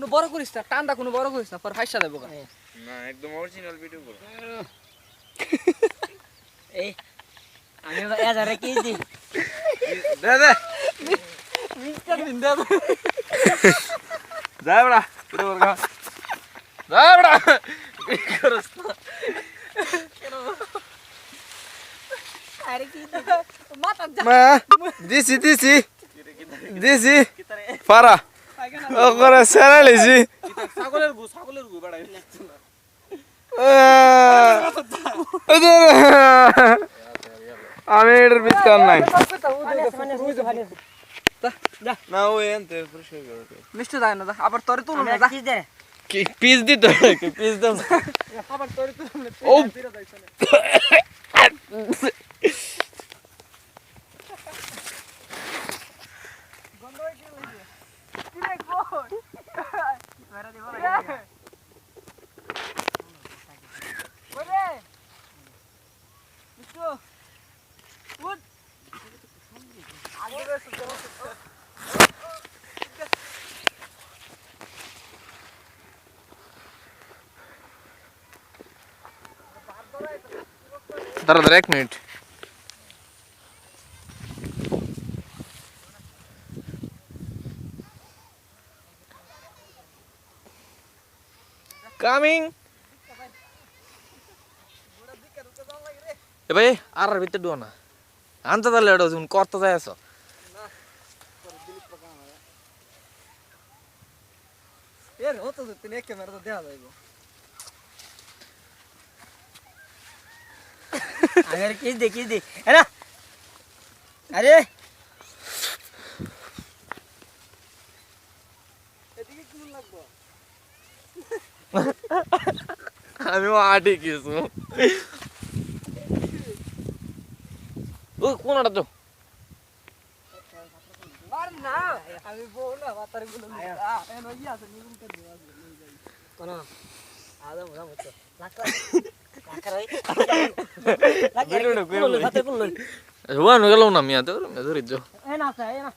কোনো বড় করিস না, টান্ডা কোনো বড় করিস না, পর ফাইসা দেবো। না একদম অরিজিনাল ভিডিও করো। এই আমি এজারে কি দি দে দে মিস্টার দিন দে যা বড়া ভিডিও কর গা যা বড়া করস না আরে কি মাথা যা মা দিছি দিছি দিছি পারা ও করে সারালিছি ছাগলের গু বাড়াই আমি এটার বিস্কার নাই না ও এনতে পরিষ্কার করে মিষ্টি যায় না, আবার তোরে তুলুন না, কি দে কি পিস দিতে কি পিস দাও আবার তোরে তুলুন না, ও ফিরে যাইছ না। গন্ধ হয় কি লাগে? কি রে কই? মেরা দিব ওরে! মিষ্টু! উঠ! আগে বেশ চলো। দাঁড়া দাঁড়া 1 মিনিট কামিং এ ভাই আর ভিতরে ডুও না আনতে তাহলে এটা যখন করতে যায় আছো এর হতো তো তিন এক ক্যামেরা তো দেখা যাইবো। আরে কি দে এরা আরে এদিকে কি লাগবো? আমি আটি কিছু ও কোনটা তো মার না, আমি বল না বাতার গুলো এন ওই আছে নিগুন করে দেওয়া যাই। কোন আদম রামতো লাকা ভিডিওটা কই বলে হাতে কোন লই ওয়ান গেল না মিয়া তো ধরে যাও এ না সা এ না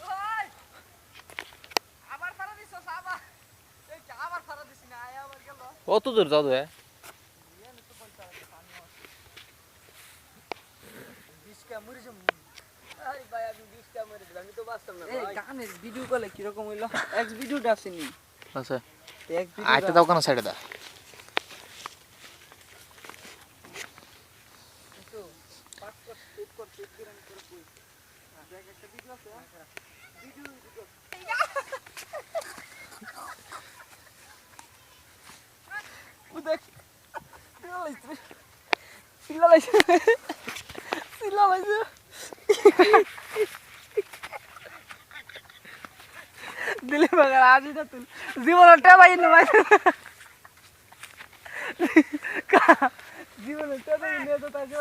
ওই! আবার ফাড়া দিছস আবার। এই কি আবার ফাড়া দিছ না, আয় আবার গেল। কত দূর যাও রে এনে তো বলতা আছে পানি আছে। 20 কা মরে যাম। আরে ভাই আমি 20 টা মেরে দিলাম আমি তো বাঁচতাম না এই ভাই গানের ভিডিও করলে কি রকম হইলো? এক্স ভিডিওটা আসেনি। আচ্ছা এক্স আইটা ভিডিও দাও কেন সাইডে দা তো পাস কর টিপ করে কই। দেখ একটা ভিডিও আছে। ভিডিও ও দেখ সিলাইছে দিলে বাগার আজ না তুই জীবনে টেবাই না ভাই জীবনে টেবাই না তো তাকে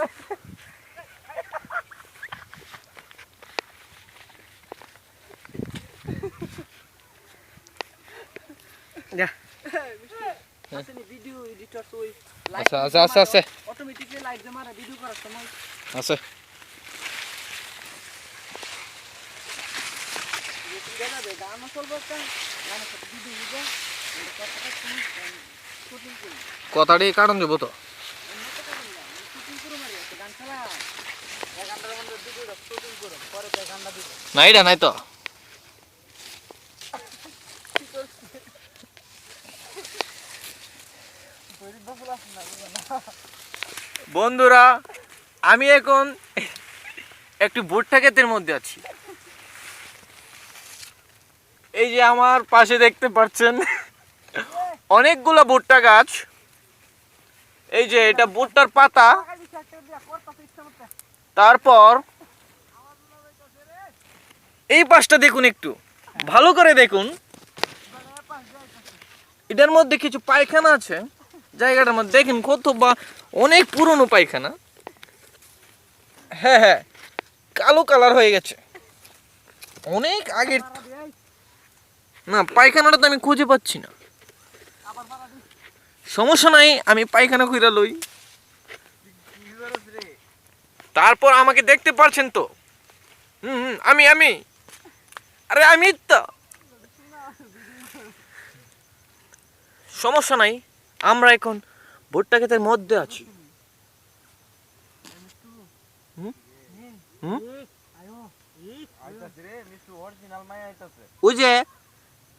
যা আসেনি ভিডিও এডিটর তো আচ্ছা আচ্ছা আচ্ছা আচ্ছা অটোমেটিক্যালি লাইট জমা ভিডিও করার সময় আচ্ছা দেখা যায় গান চলবে একটা গানের সাথে ভিডিও দিবে এটা কথাটা শুনি শুটিং করি কথাটি কাটন যাব তো এমনি তো করি না শুটিং করে মারি একটা গান খেলা এক ঘন্টার মধ্যে ভিডিওটা শুটিং করে পরে তো গানটা দিব না এটা নাই তো বন্ধুরা আমি এখন একটু ভুট্টা ক্ষেতের মধ্যে আছি এই যে আমার পাশে দেখতে পাচ্ছেন অনেকগুলো ভুট্টা গাছ। এই যে এটা ভুট্টার পাতা। তারপর এই পাশটা দেখুন, একটু ভালো করে দেখুন। এটার মধ্যে কিছু পায়খানা আছে জায়গাটার মধ্যে, দেখেন কত বা অনেক পুরনো পায়খানা। হ্যাঁ হ্যাঁ, কালো কালার হয়ে গেছে অনেক আগের। না, পায়খানাটা তো আমি খুঁজে পাচ্ছি না। সমস্যা নাই, আমি পায়খানা খুঁজে লই। তারপর আমাকে দেখতে পারছেন তো? আমি আরে আমি তো, সমস্যা নাই, আমরা এখন ভুট্টা ক্ষেতের মধ্যে আছি। ওই যে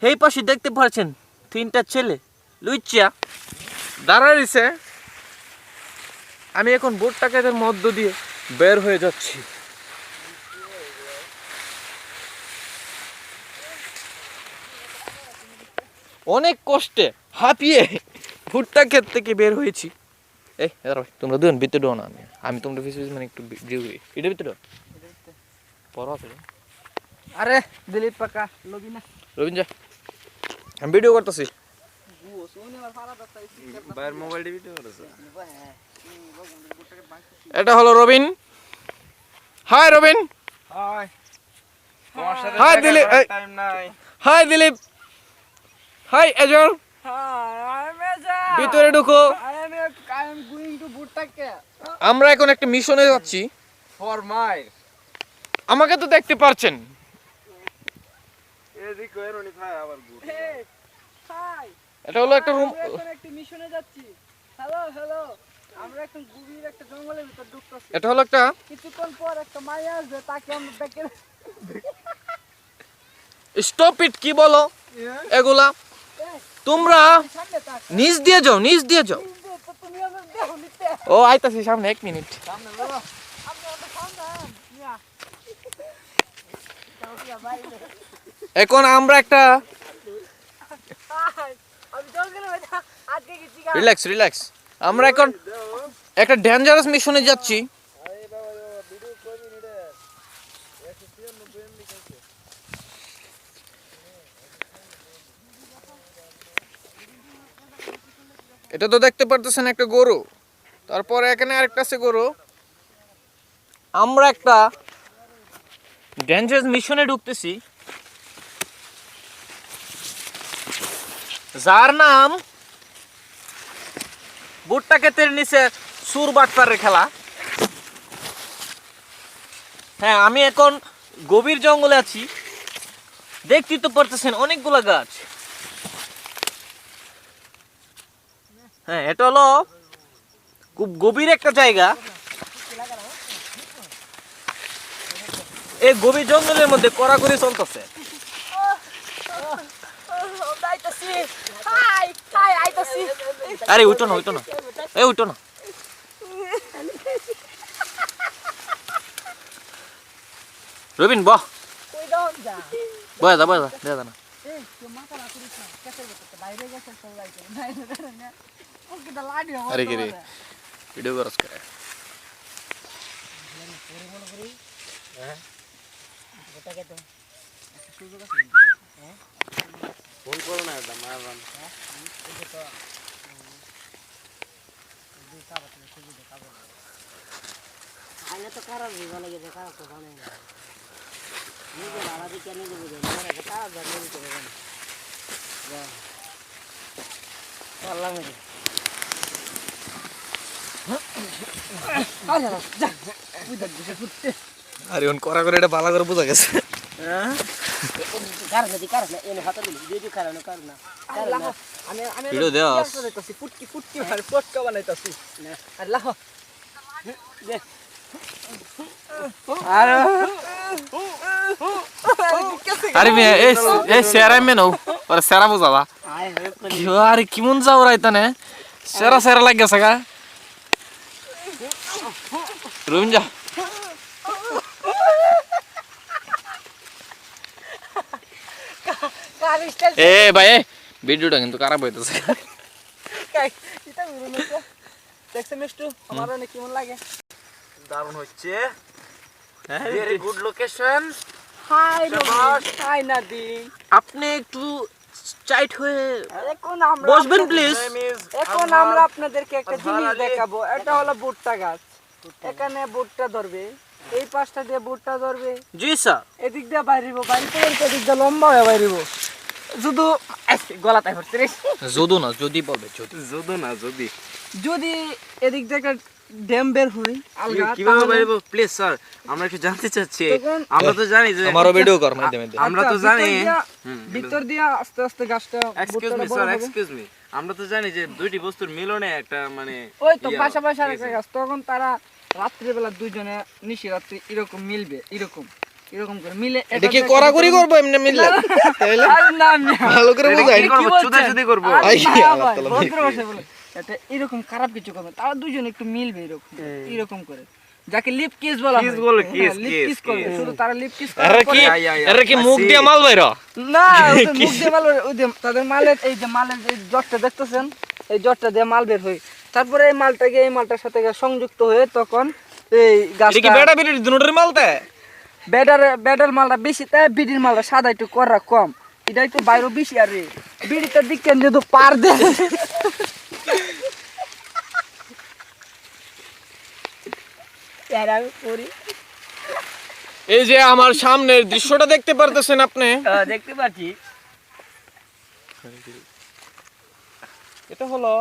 এই পাশে দেখতে পাচ্ছেন 3টা ছেলে লুইচা দাঁড়ায় রয়েছে। আমি এখন ভুট্টা ক্ষেতের মধ্য দিয়ে বের হয়ে যাচ্ছি। অনেক কষ্টে হাঁপিয়ে ভুট্টা ক্ষেত থেকে বের হয়েছি। এই তোমরা দুজন ভিতরে না, আমি তোমরা মানে একটু এটা ভিতরে পর আছে। আরে দিলীপ পাকা লবিনা রবীন যা, আমি ভিডিও করতেছি। এটা হলো Robin. Hi Robin. Hi hi Dilip. Hi Dilip. Hi এজল। ভিতরে ঢুকো। আমরা এখন একটা মিশনে যাচ্ছি। ফর মাই আমাকে তো দেখতে পারছেন। এটা হলো একটা রুম। একটা মিশনে যাচ্ছি। হ্যালো হ্যালো, আমরা এখন গভীর একটা জঙ্গলের ভিতর ঢুকতেছি। এটা হলো একটা, কিছুক্ষণ পর একটা মাইয়া আসবে, তাকে আমরা দেখে। স্টপ ইট, কি বলো এগুলা? তোমরা নিচ দিয়ে যাও, নিচ দিয়ে যাও। তুমি আমার দেহ নিতে ও আইতাছি সামনে, 1 মিনিট। সামনে বলো। আপনি আমাদের সামনে মিয়া। এখন আমরা একটা আমি জঙ্গলের ভিতর আজকে গেছি। রিল্যাক্স। আমরা এখন একটা ডেঞ্জারাস মিশনে যাচ্ছি। এটা তো দেখতে পারতেছেন একটা গরু, তারপরে এখানে আরেকটা আছে গরু। আমরা একটা ডেঞ্জারাস মিশনে ঢুকতেছি, যার নাম ভুট্টা ক্ষেতের নিচে সুর বাটপারের খেলা। হ্যাঁ, আমি এখন গভীর জঙ্গলে আছি। দেখতেই তো পারতেছেন অনেকগুলা গাছ। হ্যাঁ, এটা হলো খুব গভীর একটা জায়গা। এই গভীর জঙ্গলের মধ্যে কড়াকড়ি চলতেছে। আরে উঠো না, এই উঠো না। রবিন বহ, বয়া যা না। আরে কি রে, ভিডিও করছ করে? ফোন করো না, এটা মারবান। আইনা তো কারা ভিগা লাগে, কারা তো জানে না। নিজে আলাদা কেন দেবো না, কারা জানে না করে না। যা আল্লাহ মেরে আরে ওন করা করে এটা ভালো করে বোঝা গেছে। কারণ এনে হাতে দিলি দিয়ে কারণ না আমি ভিডিও দেওয়া ফুটকি মারি পটকা বানাইতাছি। আল্লাহ দে আরে মেয়ে এই সেরা মে নও আর সেরা বোঝাবা কি আরে কেমন যাও রাইতানে সেরা লাগে সাগা রুম যা আর স্টাইল এ ভাই ভিডিওটা কিন্তু খারাপ হইতেছে এটা মিরুন তো দেখছেন মিষ্টু আমার অনেক কেমন লাগে দারুণ হচ্ছে ভেরি গুড লোকেশন হাই শাবাশ। হাই নাদি আপনি একটু চাইট হয়ে এখন আমরা বসবেন প্লিজ এখন আমরা আপনাদেরকে একটা আজহার জিনিস আলী। দেখাবো এটা হলো ভুট্টা গাছ এখানে ভুট্টা ধরবে এই পাশটা দিয়ে ভুট্টা ধরবে জি স্যার এদিক দিয়ে বাইরিব বাইরে এদিক দিয়ে লম্বা হয়ে বাইরিব শুধু গলাটাই হচ্ছে রে যদু না যদি বলবে যদি যদি না যদি যদি এদিক থেকে ড্যাম বের হয় আলগা কিভাবে তাহলে- বাইরে প্লিজ স্যার আমরা একটু জানতে চাচ্ছি তখন- আমরা তো জানি যে আমারও ভিডিও কর মাধ্যমে দে আমরা তো আচ্ছা, জানি ভিতর দিয়া আস্তে আস্তে গাছটা এক্সকিউজ ভুট্টাটা মি বড় স্যার হবে। এক্সকিউজ মি আমরা তো জানি যে দুইটি বস্তুর মিলনে একটা মানে ওই তো ইয়া, পাশাপাশি ঠিক আরেকটা আছে। গাছ তখন তারা রাত্রিবেলা দুইজনে নিশি রাত্রি এরকম মিলবে এরকম এরকম করে মিলে এটা কি কড়াকড়ি করবো এমনি মিললে তাইলে আরে না না ভালো করে এটা বুঝাই কি করবো? চুদাচুদি করবো? আরে আই, না আল্লাহ ভাই, তাআলা ভদ্র ভাষায় বলে। এটা এরকম খারাপ কিছু করবে তারা দুইজন একটু মিলবে এরকম এরকম করে যাকে লিপ কিস বলা Kiss বলে, kiss, লিপ kiss, কিস করবে kiss. শুধু তারা লিপ কিস এরা করার কি পরে এরা কি মুখ দিয়ে মাল বাইরা না ওদের মুখ দিয়ে মাল ওই যে তাদের মালের এই যে মালের যে জটটা দেখতেছেন এই জটটা দিয়ে মাল বের হয় তারপরে এই মালটাকে এই মালটার সাথে সংযুক্ত হয়ে তখন এই এটা কি গাছটা বেটা বিড়ি দুটোর মালতে বেডের মালটা বেশি তাই বিড়ির মালটা সাদা একটু করা কম এটা একটু বাইরে বেশি আর রে বিড়িটা দিকে যদি পার দে এই যে আমার সামনের দৃশ্যটা দেখতে পারতেছেন আপনি দেখতে পাচ্ছি এটা হলো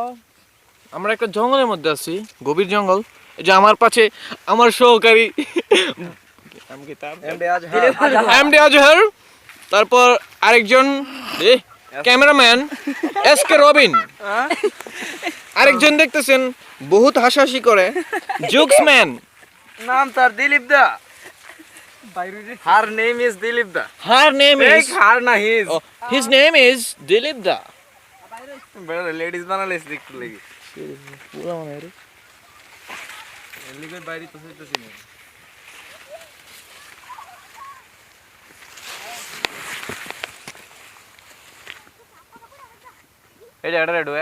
আমরা একটা জঙ্গলের মধ্যে আছি গভীর জঙ্গল এই যে আমার পাশে আমার সহকারী এমডি আজহার তারপর আরেকজন ক্যামেরাম্যান এস কে রবিন আরেকজন দেখতেছেন বহুত হাসাহাসি করে জোকস ম্যান নাম তার দিলীপ দা বাইরে her name is Dilip da her name is her না his his name is Dilip da বেড়া লেডিস বানালে দেখতে লাগি পুরা মনে রে লিখে বাইরে তো হইতাছি না এটা এটা রেডো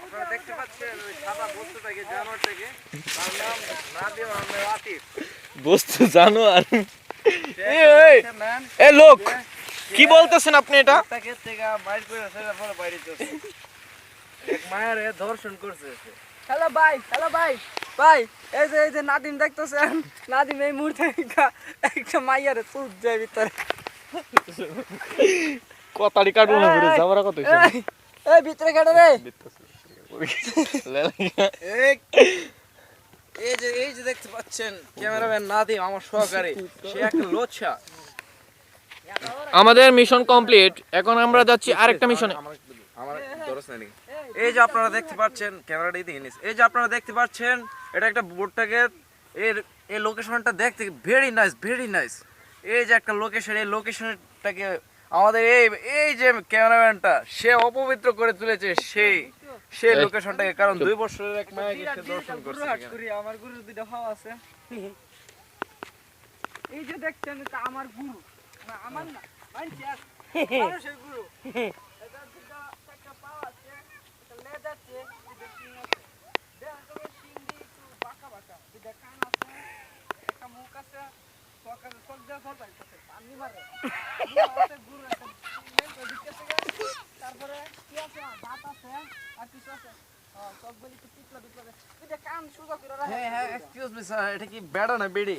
আপনারা দেখতে পাচ্ছেন ওই সাদা বস্তুটাকে জানোয়ারটাকে তার নাম নাদিম আহমেদ আতিফ বস্তু জানো আর ম্যান এ লোক কি বলতেছেন আপনি এটা তাকে থেকে বাইর করে সেটা পরে বাইরে চলছে এক মায়ের ধর্ষণ করছে হ্যালো ভাই এই যে নাদিম দেখতেছেন নাদিম এই মুহূর্তে একটা মাইয়ারে চুপ যায় ভিতরে কথাটি কাটবো না ঘুরে যাবার কত এই ভিতরে কেটে রে এই যে দেখতে পাচ্ছেন ক্যামেরাম্যান নাদিম আমার সহকারী সে একটা লোচ্ছা আমাদের মিশন কমপ্লিট এখন আমরা যাচ্ছি আরেকটা মিশনে আমার দরস নাই এই যে আপনারা দেখতে পাচ্ছেন ক্যামেরাটা এদিকে নিস এই যে আপনারা দেখতে পাচ্ছেন এটা একটা বোটটাকে এর এই লোকেশনটা দেখতে ভেরি নাইস এই যে একটা লোকেশন এই লোকেশনটাকে আমাদের এই যে ক্যামেরাম্যানটা সে অপবিত্র করে তুলেছে সেই লোকেশনটাকে কারণ 2 বছরের এক মায়াকে সে দর্শন করছে এখানে। আমার গুরু দুইটা হাওয়া আছে এই যে দেখছেন এটা আমার গুরু না আমার না মানছি আর মানুষের গুরু এটা দুইটা একটা পা আছে একটা লেজ আছে দুইটা শিং আছে দেখেন তো শিং দিয়ে একটু বাঁকা দুইটা কান আছে একটা মুখ আছে চোখ দিয়ে জল পাইতেছে পানি মারে গুরু আছে তারপরে কি আছে দাঁত আছে আর কিছু আছে চোখ বলি একটু পিছলা দুইটা কান সুজা করে রাখে হ্যাঁ এক্সকিউজ মি স্যার এটা কি বেড়া না বেড়ি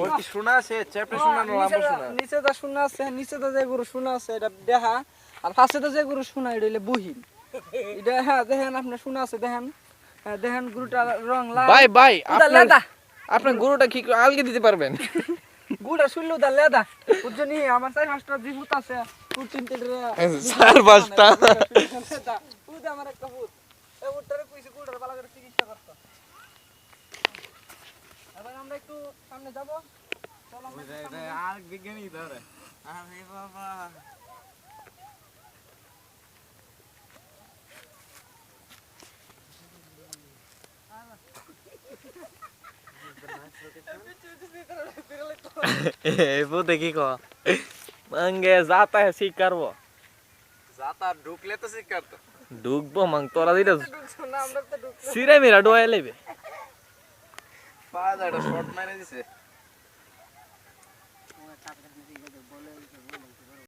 ওর কি শোনা আছে চ্যাপ্টার শোনা না লাম্বা শোনা নিচে দা শোনা আছে নিচে দা যে গুরু শোনা আছে এটা দেখা আর পাশে দা যে গুরু শোনা এটা হইলে বহিন এটা হ্যাঁ দেখেন আপনি শোনা আছে দেখেন হ্যাঁ, দেখেন গুরুটা রং লাল ভাই উদা লেদা আপনার গরুটা কি আলগে দিতে পারবেন গুড়া শুনলে উদা লেদা বুঝছনি আমার চাই পাঁচটা জিভুত আছে ফুট তিনটে চার পাঁচটা উদা আমার একটা ফুট এই উটটারে কইছি গুড়ার ভালো করে চিকিৎসা করতে এবার আমরা একটু সামনে যাব চলো আমরা একটু সামনে যাই। আর বিজ্ঞানী ধরে আরে বাবা বুঝতে কি কো মাঙ্গে যাতা হে শিকার যাতা ঢুকলে তো শিকার তো ঢুকবো মাং তোরা দিটা ঢুকছো না, আমরা তো ঢুকছি। সিরে মেরা ডোয়া লেবে পাঁচ একটা শট মেরে দিছে ওরা চাপটা নিয়ে বলে বলে